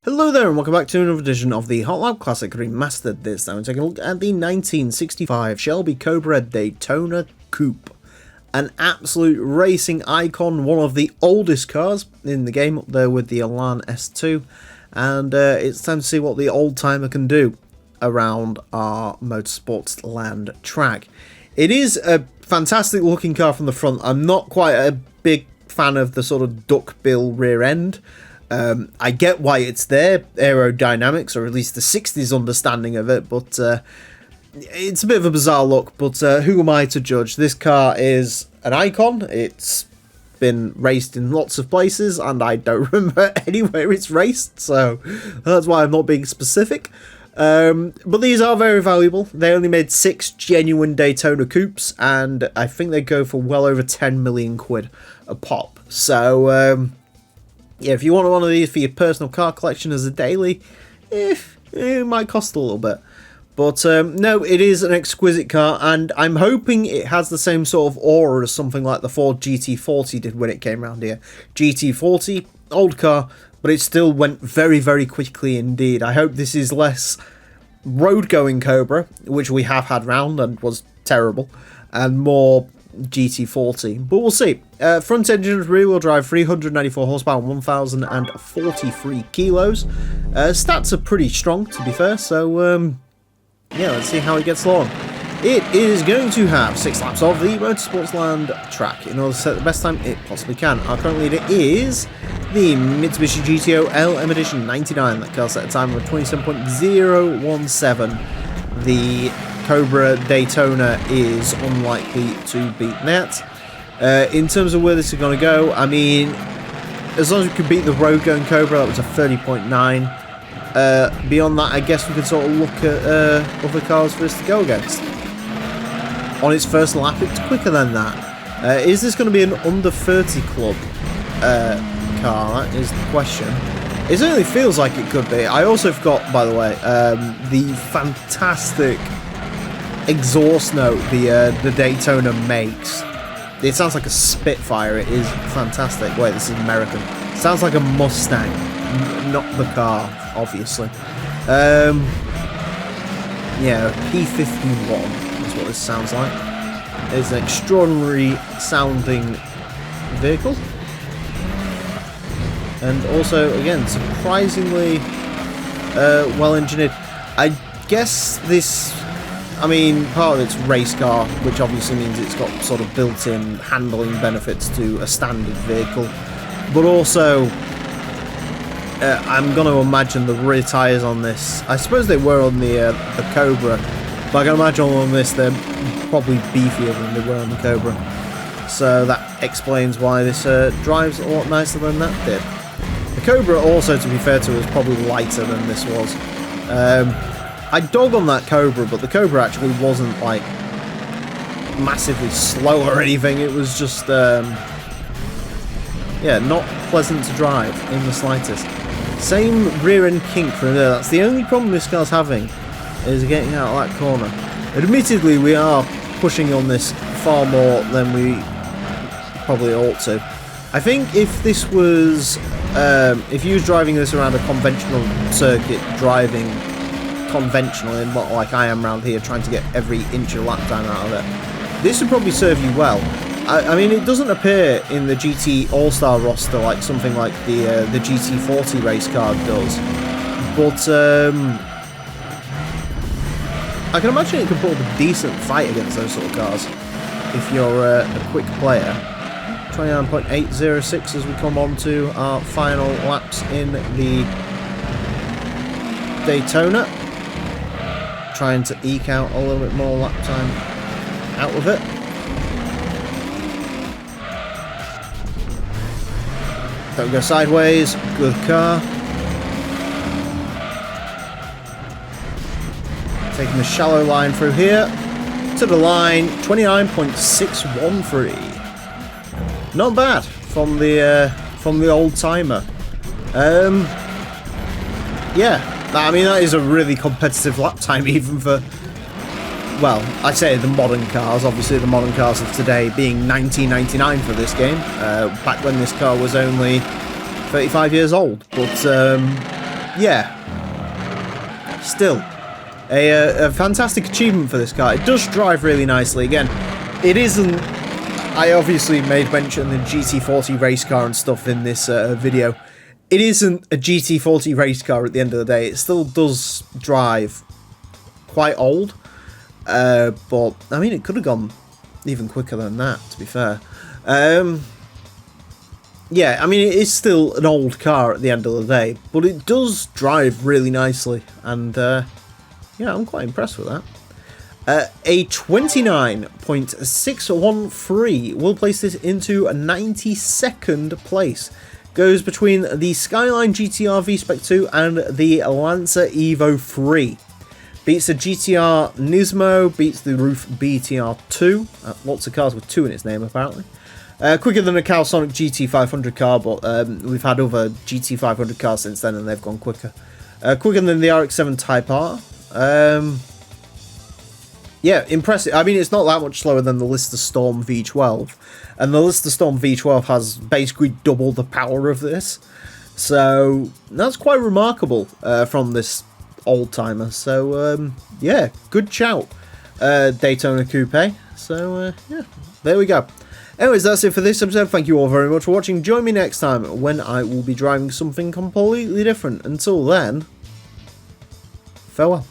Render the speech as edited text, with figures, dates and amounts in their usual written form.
Hello there and welcome back to another edition of the Hot Lap Classic Remastered. This time we're taking a look at the 1965 Shelby Cobra Daytona Coupe. An absolute racing icon, one of the oldest cars in the game, up there with the Elan S2. And it's time to see what the old timer can do around our motorsports land track. It is a fantastic looking car from the front. I'm not quite a big fan of the sort of duckbill rear end. I get why it's there, aerodynamics, or at least the 60s understanding of it, but it's a bit of a bizarre look, but who am I to judge? This car is an icon. It's been raced in lots of places, and I don't remember anywhere it's raced, so that's why I'm not being specific. But these are very valuable. They only made 6 genuine Daytona coupes, and I think they go for well over 10 million quid a pop. So, yeah, if you want one of these for your personal car collection as a daily, it might cost a little bit. But no, it is an exquisite car, and I'm hoping it has the same sort of aura as something like the Ford GT40 did when it came around here. GT40, old car, but it still went very, very quickly indeed. I hope this is less road-going Cobra, which we have had round and was terrible, and more GT40, but we'll see. Front engine, rear-wheel drive, 394 horsepower, 1,043 kilos. Stats are pretty strong, to be fair, so yeah, let's see how it gets along. It is going to have 6 laps of the Motorsports Land track in order to set the best time it possibly can. Our current leader is the Mitsubishi GTO LM Edition 99. That car set a time of 27.017. The Cobra Daytona is unlikely to beat that. In terms of where this is going to go, I mean, as long as we can beat the road going Cobra, that was a 30.9. Beyond that, I guess we could sort of look at other cars for us to go against. On its first lap, it's quicker than that. Is this going to be an under 30 club car? That is the question. It certainly feels like it could be. I also forgot, by the way, the fantastic exhaust note the Daytona makes. It sounds like a Spitfire. It is fantastic. Wait, this is American. It sounds like a Mustang, not the car, obviously. Yeah, P51 is what this sounds like. It's an extraordinary sounding vehicle. And also, again, surprisingly well engineered. I guess this, I mean, part of it's race car, which obviously means it's got sort of built-in handling benefits to a standard vehicle. But also, I'm going to imagine the rear tyres on this, I suppose they were on the Cobra, but I can imagine on this they're probably beefier than they were on the Cobra. So that explains why this drives a lot nicer than that did. The Cobra also, to be fair to, was probably lighter than this was. I dog on that Cobra, but the Cobra actually wasn't like massively slow or anything. It was just, yeah, not pleasant to drive in the slightest. Same rear end kink from there. That's the only problem this car's having, is getting out of that corner. Admittedly, we are pushing on this far more than we probably ought to. I think if this was, if you was driving this around a conventional circuit, driving conventionally, and not like I am around here trying to get every inch of lap time out of it, this would probably serve you well. I mean, it doesn't appear in the GT All-Star roster like something like the GT40 race car does, but I can imagine it can put up a decent fight against those sort of cars if you're a quick player. 29.806 as we come on to our final laps in the Daytona. Trying to eke out a little bit more lap time out of it. Don't go sideways, good car. Taking the shallow line through here. To the line, 29.613. Not bad from the old timer. Yeah, I mean that is a really competitive lap time even for, well, I say the modern cars. Obviously the modern cars of today being 1999 for this game. Back when this car was only 35 years old. But yeah, still a fantastic achievement for this car. It does drive really nicely. Again, it isn't. I obviously made mention of the GT40 race car and stuff in this video. It isn't a GT40 race car at the end of the day. It still does drive quite old, but I mean, it could have gone even quicker than that, to be fair. Yeah, I mean, it is still an old car at the end of the day, but it does drive really nicely, and yeah, I'm quite impressed with that. A 29.613 will place this into a 92nd place. Goes between the Skyline GTR V-Spec 2 and the Lancer Evo 3. Beats the GTR Nismo, beats the Roof BTR 2. Lots of cars with 2 in its name, apparently. Quicker than a Calisonic GT500 car, but we've had other GT500 cars since then and they've gone quicker. Quicker than the RX-7 Type R. Yeah, impressive. I mean, it's not that much slower than the Lister Storm V12. And the Lister Storm V12 has basically double the power of this. So, that's quite remarkable from this old-timer. So, yeah, good shout, Daytona Coupe. So, yeah, there we go. Anyways, that's it for this episode. Thank you all very much for watching. Join me next time when I will be driving something completely different. Until then, farewell.